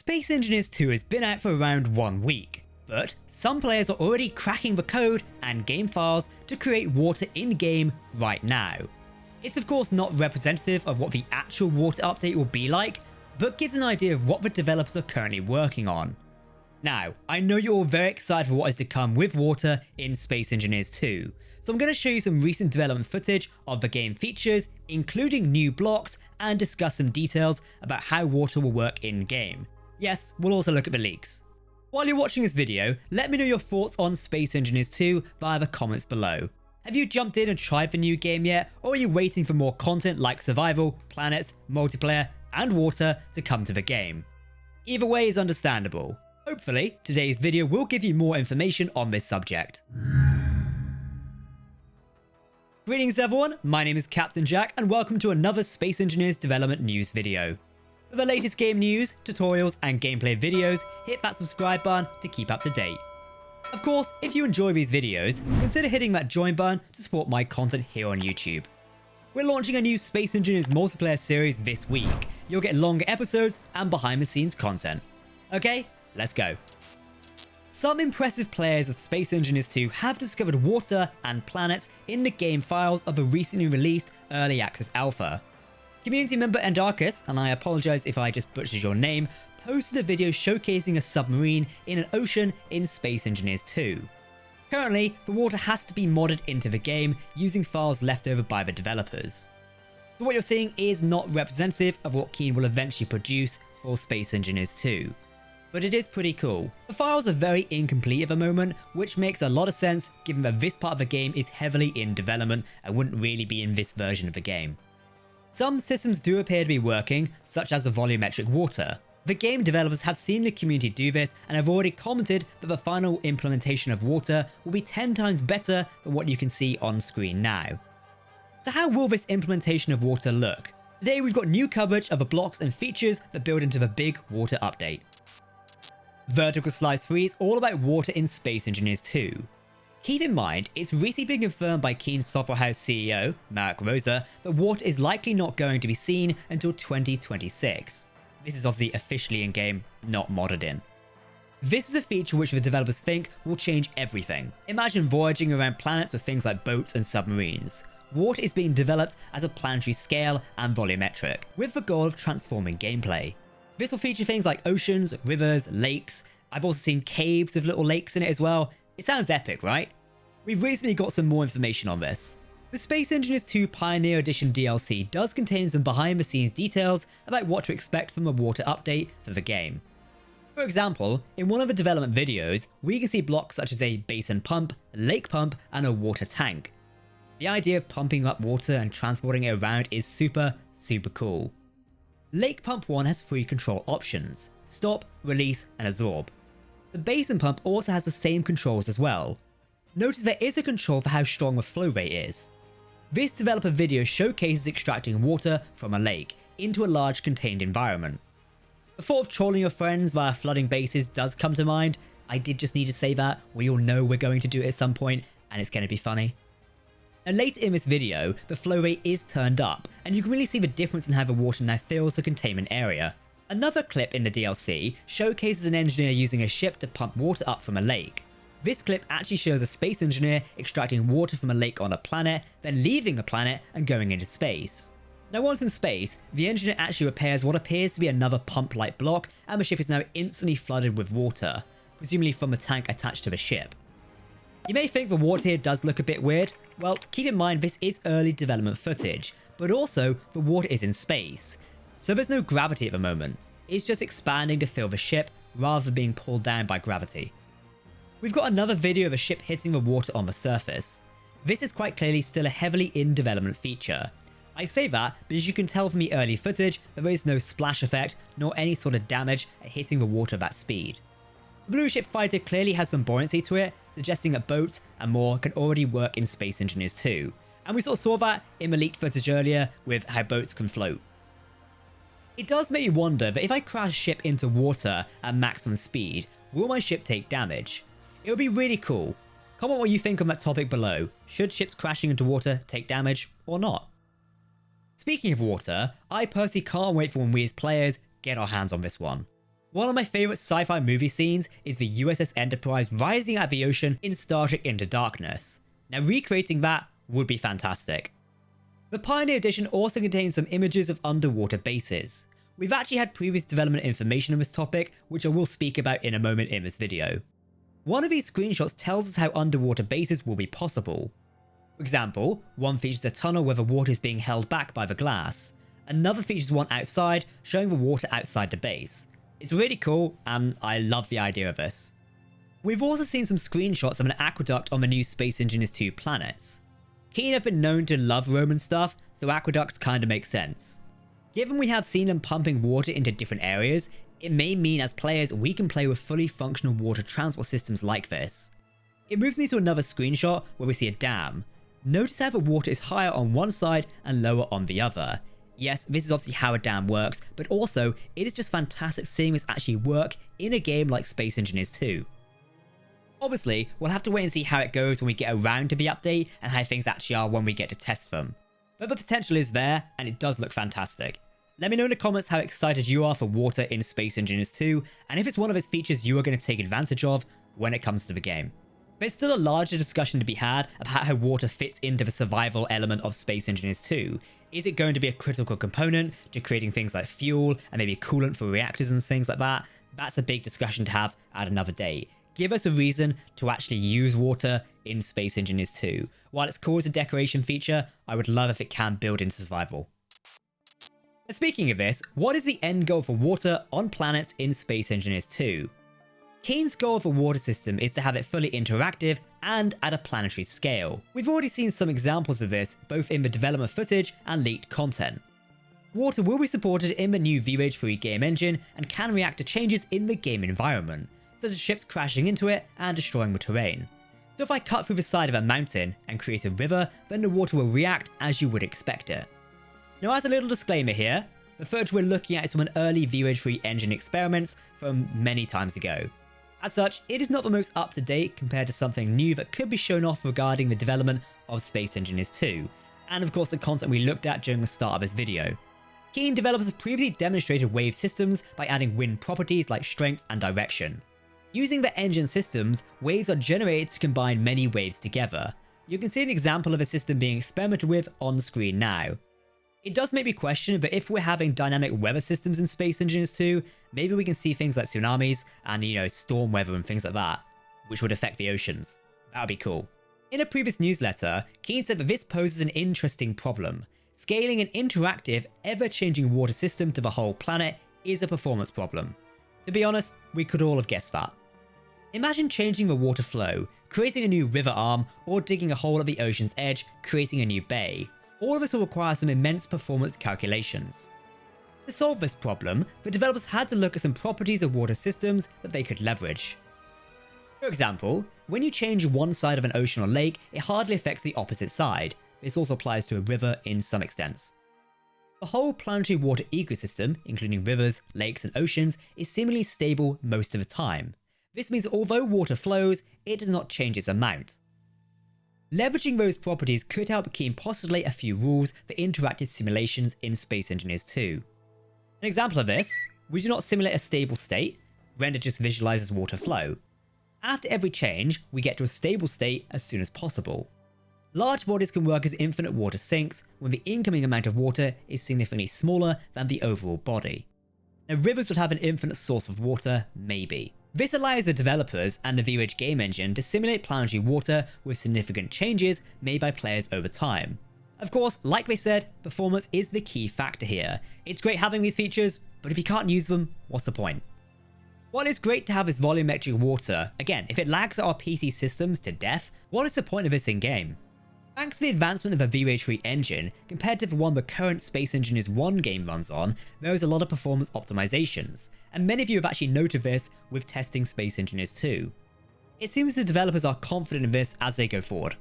Space Engineers 2 has been out for around 1 week, but some players are already cracking the code and game files to create water in-game right now. It's of course not representative of what the actual water update will be like, but gives an idea of what the developers are currently working on. Now, I know you're all very excited for what is to come with water in Space Engineers 2, so I'm going to show you some recent development footage of the game features, including new blocks, and discuss some details about how water will work in-game. Yes, we'll also look at the leaks. While you're watching this video, let me know your thoughts on Space Engineers 2 via the comments below. Have you jumped in and tried the new game yet, or are you waiting for more content like survival, planets, multiplayer, and water to come to the game? Either way is understandable. Hopefully, today's video will give you more information on this subject. Greetings everyone, my name is Captain Jack and welcome to another Space Engineers development news video. For the latest game news, tutorials and gameplay videos, hit that subscribe button to keep up to date. Of course, if you enjoy these videos, consider hitting that join button to support my content here on YouTube. We're launching a new Space Engineers multiplayer series this week. You'll get longer episodes and behind the scenes content. Okay, let's go. Some impressive players of Space Engineers 2 have discovered water and planets in the game files of a recently released Early Access Alpha. Community member Endarkus, and I apologize if I just butchered your name, posted a video showcasing a submarine in an ocean in Space Engineers 2. Currently, the water has to be modded into the game using files left over by the developers. So what you're seeing is not representative of what Keen will eventually produce for Space Engineers 2. But it is pretty cool. The files are very incomplete at the moment, which makes a lot of sense given that this part of the game is heavily in development and wouldn't really be in this version of the game. Some systems do appear to be working, such as the volumetric water. The game developers have seen the community do this and have already commented that the final implementation of water will be 10 times better than what you can see on screen now. So how will this implementation of water look? Today we've got new coverage of the blocks and features that build into the big water update. Vertical Slice 3 is all about water in Space Engineers 2. Keep in mind, it's recently been confirmed by Keen Software House CEO, Mark Rosa, that water is likely not going to be seen until 2026. This is obviously officially in-game, not modded in. This is a feature which the developers think will change everything. Imagine voyaging around planets with things like boats and submarines. Water is being developed as a planetary scale and volumetric, with the goal of transforming gameplay. This will feature things like oceans, rivers, lakes. I've also seen caves with little lakes in it as well. It sounds epic, right? We've recently got some more information on this. The Space Engineers 2 Pioneer Edition DLC does contain some behind the scenes details about what to expect from a water update for the game. For example, in one of the development videos, we can see blocks such as a basin pump, lake pump, and a water tank. The idea of pumping up water and transporting it around is super cool. Lake Pump 1 has 3 control options: stop, release, and absorb. The basin pump also has the same controls as well. Notice there is a control for how strong the flow rate is. This developer video showcases extracting water from a lake into a large contained environment. The thought of trolling your friends via flooding bases does come to mind. I did just need to say that. We all know we're going to do it at some point, and it's going to be funny. And later in this video, the flow rate is turned up, and you can really see the difference in how the water now fills the containment area. Another clip in the DLC showcases an engineer using a ship to pump water up from a lake. This clip actually shows a space engineer extracting water from a lake on a planet, then leaving the planet and going into space. Now once in space, the engineer actually repairs what appears to be another pump-like block, and the ship is now instantly flooded with water, presumably from the tank attached to the ship. You may think the water here does look a bit weird. Well, keep in mind this is early development footage, but also the water is in space. So there's no gravity at the moment. It's just expanding to fill the ship rather than being pulled down by gravity. We've got another video of a ship hitting the water on the surface. This is quite clearly still a heavily in development feature. I say that because you can tell from the early footage that there is no splash effect nor any sort of damage at hitting the water at that speed. The Blue Ship Fighter clearly has some buoyancy to it, suggesting that boats and more can already work in Space Engineers 2. And we sort of saw that in the leaked footage earlier with how boats can float. It does make me wonder that if I crash a ship into water at maximum speed, will my ship take damage? It would be really cool. Comment what you think on that topic below. Should ships crashing into water take damage or not? Speaking of water, I personally can't wait for when we as players get our hands on this one. One of my favourite sci-fi movie scenes is the USS Enterprise rising out of the ocean in Star Trek Into Darkness. Now recreating that would be fantastic. The Pioneer Edition also contains some images of underwater bases. We've actually had previous development information on this topic, which I will speak about in a moment in this video. One of these screenshots tells us how underwater bases will be possible. For example, one features a tunnel where the water is being held back by the glass. Another features one outside, showing the water outside the base. It's really cool, and I love the idea of this. We've also seen some screenshots of an aqueduct on the new Space Engineers 2 planets. Keen have been known to love Roman stuff, so aqueducts kinda make sense. Given we have seen them pumping water into different areas, it may mean as players we can play with fully functional water transport systems like this. It moves me to another screenshot where we see a dam. Notice how the water is higher on one side and lower on the other. Yes, this is obviously how a dam works, but also it is just fantastic seeing this actually work in a game like Space Engineers 2. Obviously, we'll have to wait and see how it goes when we get around to the update and how things actually are when we get to test them. But the potential is there, and it does look fantastic. Let me know in the comments how excited you are for water in Space Engineers 2, and if it's one of its features you are going to take advantage of when it comes to the game. There's still a larger discussion to be had about how water fits into the survival element of Space Engineers 2. Is it going to be a critical component to creating things like fuel and maybe coolant for reactors and things like that? That's a big discussion to have at another day. Give us a reason to actually use water in Space Engineers 2. While it's cool as a decoration feature, I would love if it can build into survival. And speaking of this, what is the end goal for water on planets in Space Engineers 2? Keen's goal of a water system is to have it fully interactive and at a planetary scale. We've already seen some examples of this both in the development footage and leaked content. Water will be supported in the new V-Rage 3 game engine and can react to changes in the game environment, such as ships crashing into it and destroying the terrain. So if I cut through the side of a mountain and create a river, then the water will react as you would expect it. Now as a little disclaimer here, the footage we're looking at is from an early V-Rage 3 engine experiments from many times ago. As such, it is not the most up-to-date compared to something new that could be shown off regarding the development of Space Engineers 2, and of course the content we looked at during the start of this video. Keen developers have previously demonstrated wave systems by adding wind properties like strength and direction. Using the engine systems, waves are generated to combine many waves together. You can see an example of a system being experimented with on screen now. It does make me question, but if we're having dynamic weather systems in Space Engineers 2, maybe we can see things like tsunamis and, storm weather and things like that, which would affect the oceans. That would be cool. In a previous newsletter, Keen said that this poses an interesting problem. Scaling an interactive, ever-changing water system to the whole planet is a performance problem. To be honest, we could all have guessed that. Imagine changing the water flow, creating a new river arm, or digging a hole at the ocean's edge, creating a new bay. All of this will require some immense performance calculations. To solve this problem, the developers had to look at some properties of water systems that they could leverage. For example, when you change one side of an ocean or lake, it hardly affects the opposite side. This also applies to a river in some extents. The whole planetary water ecosystem, including rivers, lakes, and oceans, is seemingly stable most of the time. This means that although water flows, it does not change its amount. Leveraging those properties could help Keen postulate a few rules for interactive simulations in Space Engineers 2. An example of this, we do not simulate a stable state, render just visualizes water flow. After every change, we get to a stable state as soon as possible. Large bodies can work as infinite water sinks when the incoming amount of water is significantly smaller than the overall body. Now rivers would have an infinite source of water, maybe. This allows the developers and the V-Rage game engine to simulate planetary water with significant changes made by players over time. Of course, like they said, performance is the key factor here. It's great having these features, but if you can't use them, what's the point? While it's great to have this volumetric water, again, if it lags our PC systems to death, what is the point of this in-game? Thanks to the advancement of the V-Rage 3 engine, compared to the one the current Space Engineers 1 game runs on, there is a lot of performance optimizations, and many of you have actually noted this with testing Space Engineers 2. It seems the developers are confident in this as they go forward.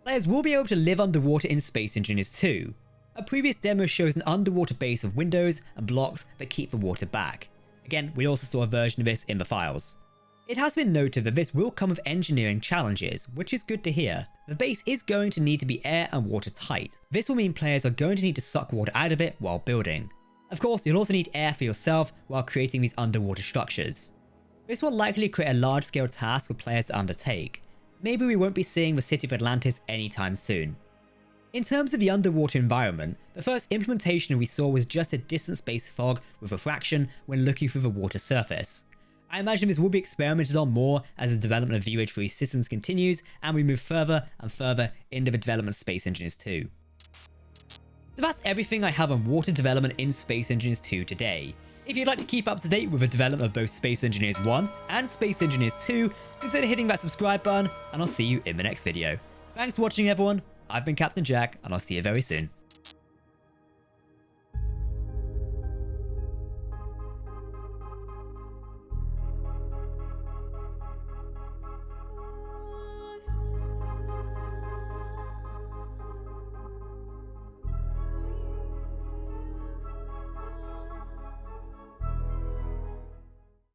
Players will be able to live underwater in Space Engineers 2. A previous demo shows an underwater base of windows and blocks that keep the water back. Again, we also saw a version of this in the files. It has been noted that this will come with engineering challenges, which is good to hear. The base is going to need to be air and water tight. This will mean players are going to need to suck water out of it while building. Of course, you'll also need air for yourself while creating these underwater structures. This will likely create a large-scale task for players to undertake. Maybe we won't be seeing the City of Atlantis anytime soon. In terms of the underwater environment, the first implementation we saw was just a distance-based fog with refraction when looking through the water surface. I imagine this will be experimented on more as the development of VUH3 systems continues and we move further and further into the development of Space Engineers 2. So that's everything I have on water development in Space Engineers 2 today. If you'd like to keep up to date with the development of both Space Engineers 1 and Space Engineers 2, consider hitting that subscribe button and I'll see you in the next video. Thanks for watching everyone, I've been Captain Jack and I'll see you very soon.